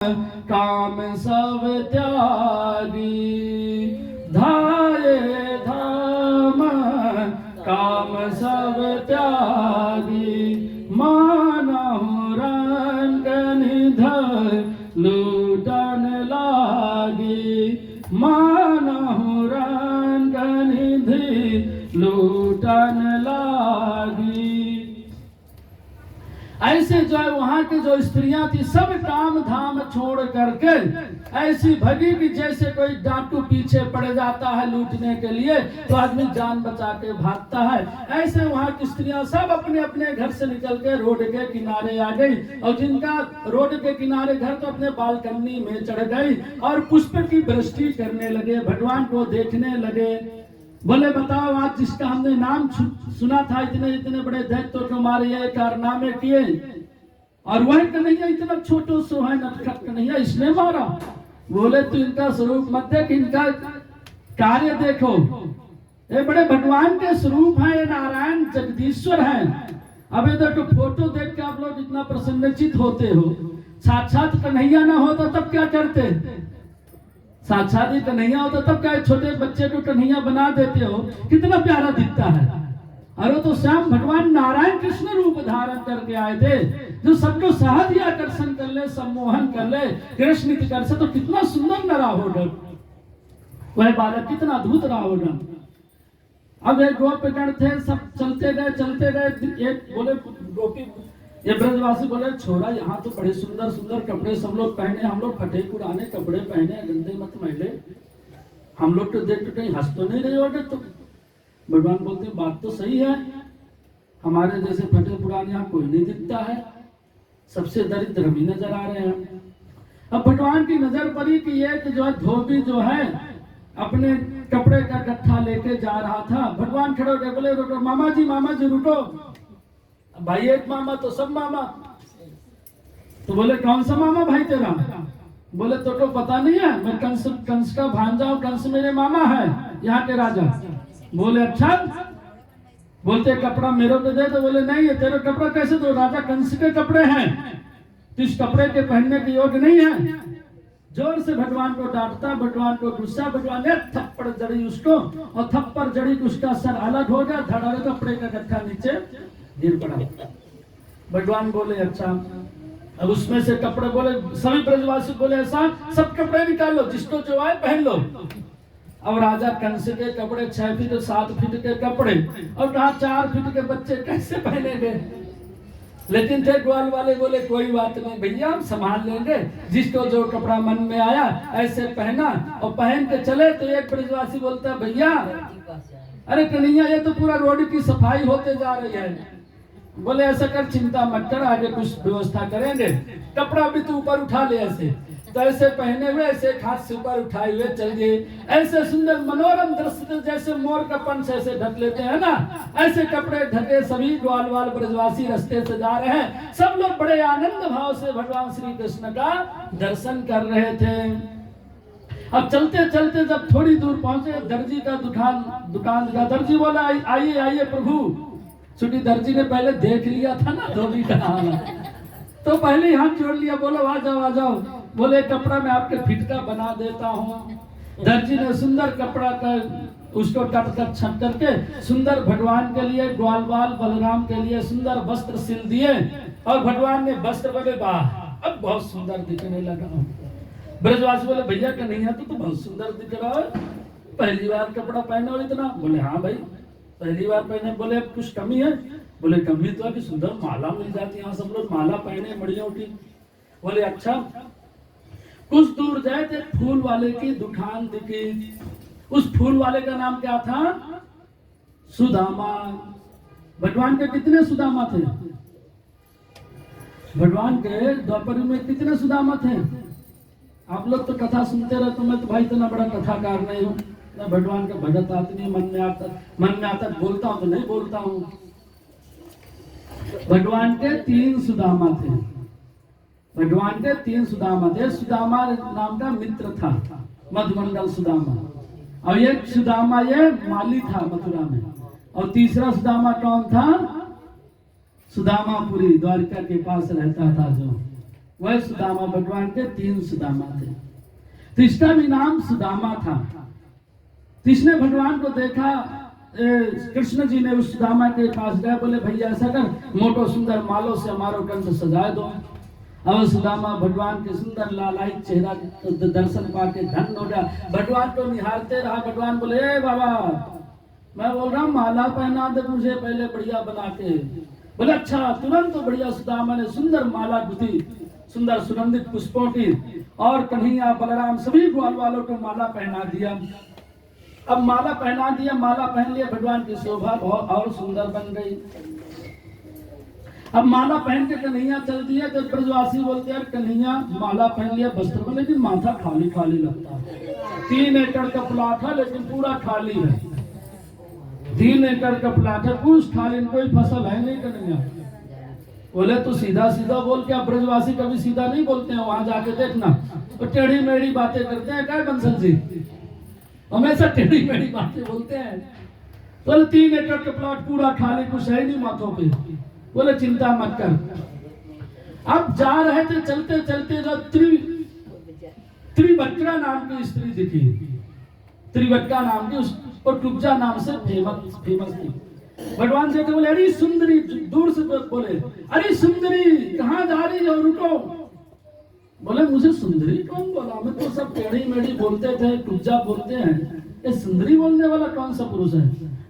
काम सब त्यागी धाये धाम काम सब त्यागी मानहु रंग निधर लूटन लागी मानहु रंग निधि लूटन लागी। ऐसे जो है वहां की जो स्त्रियां थी सब काम धाम छोड़ करके ऐसी भगी कि जैसे कोई डाकू पीछे पड़ जाता है लूटने के लिए तो आदमी जान बचा के भागता है। ऐसे वहां की स्त्रियां सब अपने अपने घर से निकल के रोड के किनारे आ गई और जिनका रोड के किनारे घर तो अपने बालकनी में चढ़ गई और पुष्प की वृष्टि करने लगे, भगवान को देखने लगे। बोले बताओ आज जिसका हमने नाम सुना था इतने इतने बड़े दैत्यों को मारे ये कारनामे किए और वह कन्हैया इतना छोटो सो है नटखट कन्हैया इसने मारा। बोले तू इनका स्वरूप मत देख, इनका कार्य देखो, ये बड़े भगवान के स्वरूप है, ये नारायण जगदीश्वर है। अब इधर तो फोटो देख के आप लोग इतना प्रसन्नचित होते हो, साक्षात कन्हैया ना होता तब क्या करते? साक्षात ही कन्हैया होता तब क्या छोटे बच्चे को कन्हैया बना देते हो, कितना प्यारा दिखता है। और वो तो श्याम भगवान नारायण कृष्ण रूप धारण करके आए थे जो सबको सहज ही आकर्षण कर ले, सम्मोहन कर ले, कृष्ण कर से तो कितना सुंदर न रहा होगा वह बालक, कितना अद्भुत रहा होगा। अब एक गोपगण थे, सब चलते गए एक बोले गोपी ये ब्रजवासी बोले छोरा यहाँ तो बड़े सुंदर सुंदर कपड़े सब लोग पहने, हम लोग फटे पुराने कपड़े पहने, गंदे मत मैले, हम लोग तो देख के कहीं हंस तो नहीं रहे होगे। तो भगवान बोलते हैं बात तो सही है, हमारे जैसे फटे पुराने यहाँ कोई नहीं दिखता है, सबसे दरिद्र हम ही नजर आ रहे हैं। अब भगवान की नजर पड़ी कि ये कि जो है धोबी जो है अपने कपड़े का गट्ठा लेके जा रहा था। भगवान खड़े हो गए, बोले रुको मामा जी रुको। भाई एक मामा तो सब मामा। तो बोले कौन सा मामा भाई तेरा? बोले तो पता नहीं है, मैं कंस का भांजा हूं, कंस मेरे मामा है यहाँ के राजा। बोले अच्छा, बोलते कपड़ा मेरे को दे। तो बोले नहीं, ये तेरे कपड़ा कैसे दो, राजा कंस के कपड़े हैं, तो इस कपड़े के पहनने के योग्य नहीं है। जोर से भगवान को डांटता, भगवान को गुस्सा, भगवान ने थप्पड़ जड़ी उसको और थप्पड़ जड़ी उसका सर अलग हो गया, धड़ा कपड़े का गट्ठा नीचे गिर पड़ा। भगवान बोले अच्छा, अब उसमें से कपड़े बोले सभी ब्रजवासी बोले ऐसा सब कपड़े निकालो, जिसको जो आए पहन लो। अब राजा कंस के कपड़े 6 फीट 7 फीट के कपड़े और कहा 4 फीट के बच्चे कैसे पहनेंगे। लेकिन थे ग्वाल वाले बोले कोई बात नहीं भैया हम संभाल लेंगे, जिसको जो कपड़ा मन में आया ऐसे पहना और पहन के चले। तो एक ब्रजवासी बोलता भैया अरे कन्हैया ये तो पूरा रोड की सफाई होते जा रही है। बोले ऐसा कर, चिंता मत कर, आगे कुछ व्यवस्था करेंगे, कपड़ा भी तू ऊपर उठा ले। ऐसे तो ऐसे पहने हुए ऐसे हाथ से ऊपर उठाए हुए चल गए। ऐसे सुंदर मनोरम दृश्य जैसे मोर का पंख ऐसे ढक लेते हैं ना, ऐसे कपड़े ढके सभी ग्वाल ब्रजवासी रास्ते से जा रहे हैं। सब लोग बड़े आनंद भाव से भगवान श्री कृष्ण का दर्शन कर रहे थे। अब चलते चलते जब थोड़ी दूर पहुंचे, दर्जी का दुकान का दर्जी बोला आइए प्रभु। चूंकि दर्जी ने पहले देख लिया था ना धोबी का तो पहले ही हाथ जोड़ लिया, बोलो आ जाओ। बोले कपड़ा मैं आपके फिट का बना देता हूँ। दर्जी ने सुंदर कपड़ा का उसको कट छट करके सुंदर भगवान के लिए, ग्वाल बलराम के लिए सुंदर वस्त्र सिल दिए और भगवान ने वस्त्र बोले वाह अब बहुत सुंदर दिखने लगा। ब्रजवासी बोले भैया कन्हैया तो बहुत सुंदर दिख रहा है, पहली बार कपड़ा पहने हो इतना? बोले हाँ भाई पहली बार पहने। बोले अब कुछ कमी है? बोले कमी तो अभी सुंदर माला मिल जाती है, यहाँ सब लोग माला पहने बढ़िया उठी। बोले अच्छा। कुछ दूर जाए थे, फूल वाले की दुकान दिखी। उस फूल वाले का नाम क्या था? सुदामा। भगवान के कितने सुदामा थे? भगवान के द्वापर में कितने सुदामा थे? आप लोग तो कथा सुनते रहते, मैं तो भाई इतना बड़ा कथाकार नहीं हूँ, भगवान का भगत आदमी मन में आता बोलता हूँ तो नहीं बोलता हूँ। भगवान के 3 सुदामा थे, भगवान के 3 सुदामा थे। सुदामा नाम का मित्र था, मधुमंडल सुदामा, और एक सुदामा ये माली था मथुरा में, और तीसरा सुदामा कौन था? सुदामापुरी द्वारिका के पास रहता था जो वह सुदामा, भगवान के 3 सुदामा थे। तो इसका भी नाम सुदामा था। तो इसने भगवान को देखा, कृष्ण जी ने उस सुदामा के पास गए, बोले भैया ऐसा कर, मोटो सुंदर मालों से हमारो कंठ सजाए दो। अब सुदामा भगवान के सुंदर लालायित चेहरा दर्शन पाके धन्य हो गया, भगवान को निहारते रहा। भगवान बोले ए बाबा, मैं बोल रहा हूँ माला पहना दे मुझे पहले बढ़िया बना के। बोले अच्छा। तुरंत तो बढ़िया सुदामा ने सुंदर माला गुथी, सुंदर सुगंधित पुष्पों की, और कन्हैया बलराम सभी ग्वाल वालों को माला पहना दिया। अब माला पहना दिया, माला पहन लिया, भगवान की शोभा बहुत और सुंदर बन गई। अब माला पहन के कन्हैया चल दिया, तो ब्रजवासी बोलते हैं कन्हैया माला पहन लिया वस्त्र में, लेकिन माथा खाली खाली लगता है। 3 एकड़ का प्लाट है लेकिन पूरा खाली है। 3 एकड़ का प्लाट है, कुछ खाली, कोई फसल है नहीं। कन्हैया बोले तू सीधा सीधा बोल के। ब्रजवासी कभी सीधा नहीं बोलते हैं, वहां जाके देखना तो टेढ़ी मेढ़ी बातें करते हैं। क्या बंसल जी हमेशा टेढ़ी मेढ़ी बातें बोलते हैं। बोले 3 एकड़ का प्लाट पूरा खाली, कुछ है नहीं माथों पे। बोले चिंता मत कर। अब जा रहे थे, चलते चलते जो त्रिवक्रा नाम की स्त्री दिखी। त्रिवक्रा नाम की, उसको टुब्जा नाम से फेमस थी। भगवान से बोले अरे सुंदरी, दूर से बोले अरे सुंदरी कहाँ जा रही हो, रुको। बोले मुझे सुंदरी कौन बोला, मैं तो सब टेढ़ी मेढ़ी बोलते थे, टुब्जा बोलते हैं, ये सुंदरी बोलने वाला कौन सा पुरुष है।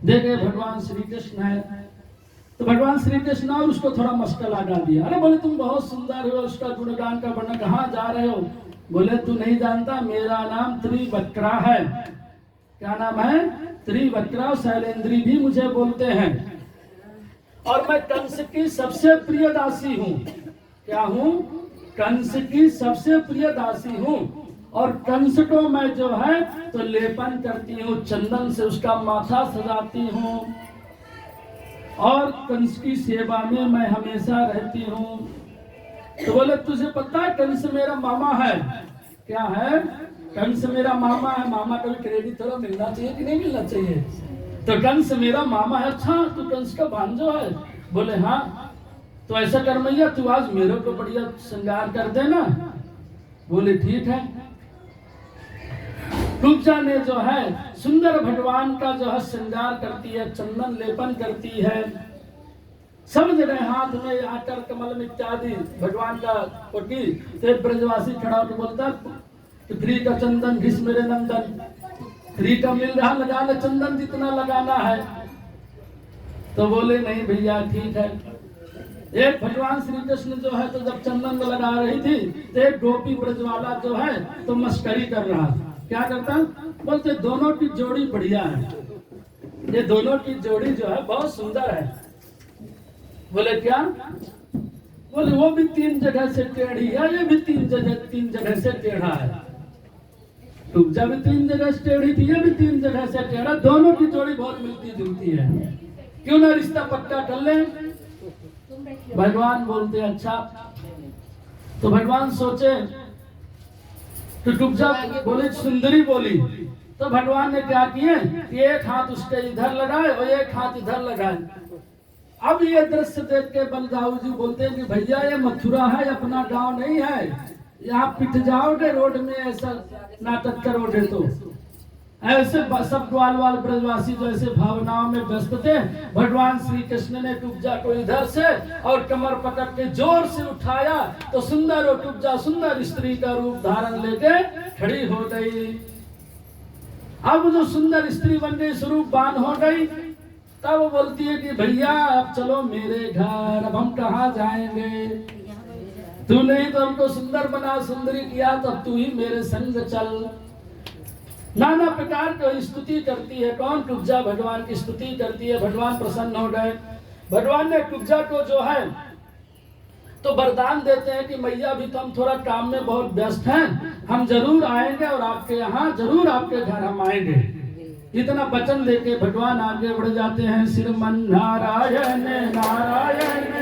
देखे भगवान श्री कृष्ण है। तो भगवान श्री कृष्ण और उसको थोड़ा मस्का लगा दिया। अरे बोले तुम बहुत सुंदर हो, उसका गुणगान का वर्णन, कहाँ जा रहे हो। बोले तू नहीं जानता, मेरा नाम त्रिवक्रा है। क्या नाम है? त्रिवक्रा। शैलेंद्री भी मुझे बोलते हैं, और मैं कंस की सबसे प्रिय दासी हूँ। क्या हूँ? कंस की सबसे प्रिय दासी हूँ। और कंस को मैं जो है तो लेपन करती हूँ, चंदन से उसका माथा सजाती हूँ, और कंस की सेवा में मैं हमेशा रहती हूँ। तो बोले तुझे पता है कंस मेरा मामा है। क्या है? कंस मेरा मामा है। मामा का भी क्रेडिट थोड़ा मिलना चाहिए कि नहीं मिलना चाहिए। तो कंस मेरा मामा है। अच्छा तू कंस का भांजो है? बोले हाँ। तो ऐसा कर मैया तू आज मेरे को बढ़िया श्रृंगार कर देना। बोले ठीक है। टुब्जा ने जो है सुंदर भगवान का जो है श्रृंगार करती है, चंदन लेपन करती है, सब जगह हाथ में आकर कमल इत्यादि भगवान का कोटी। एक ब्रजवासी खड़ा होकर बोलता फ्री का चंदन घिस मेरे नंदन, फ्री का मिल रहा लगा ले चंदन जितना लगाना है। तो बोले नहीं भैया ठीक है। एक भगवान श्री कृष्ण जो है तो जब चंदन लगा रही थी तो एक गोपी ब्रजवाला जो है तो मस्करी कर रहा। क्या करता? बोलते दोनों की जोड़ी बढ़िया है, ये दोनों की जोड़ी जो है बहुत सुंदर है। बोले क्या? बोले वो भी 3 जगह से टेढ़ी है, ये भी 3 जगह से टेढ़ा है। टुब्जा भी 3 जगह से टेढ़ी थी, ये भी 3 जगह से टेढ़ा, दोनों की जोड़ी बहुत मिलती जुलती है, क्यों ना रिश्ता पक्का कर ले। भगवान बोलते अच्छा। तो भगवान सोचे तो टुब्जा बोले सुंदरी बोली। तो भगवान ने क्या किए, एक हाथ उसके इधर लगाए और एक हाथ इधर लगाए। अब ये दृश्य देख के बलदाऊ जी बोलते हैं कि भैया ये मथुरा है, अपना गांव नहीं है, यहाँ पिट जाओगे रोड में, ऐसा नाटक करोगे। तो ऐसे सब ग्वाल वाल ब्रजवासी जो ऐसे भावनाओं में व्यस्त थे। भगवान श्री कृष्ण ने टुब्जा को इधर से और कमर पकड़ के जोर से उठाया तो सुंदर और टुब्जा सुंदर स्त्री का रूप धारण लेके खड़ी हो गई। अब जो सुंदर स्त्री बन गई, स्वरूपवान हो गई, तब वो बोलती है कि भैया अब चलो मेरे घर, अब हम कहाँ जाएंगे, तू नहीं तो हमको सुंदर बना सुंदरी किया, तब तू ही मेरे संग चल। नाना प्रकार की स्तुति करती है। कौन? टुब्जा भगवान की स्तुति करती है। भगवान प्रसन्न हो गए। भगवान ने टुब्जा को जो है तो वरदान देते हैं कि मैया भी तो हम थोड़ा काम में बहुत व्यस्त हैं, हम जरूर आएंगे और आपके यहाँ जरूर आपके घर हम आएंगे। इतना वचन देके भगवान आगे बढ़ जाते हैं। श्रीमन नारायण नारायण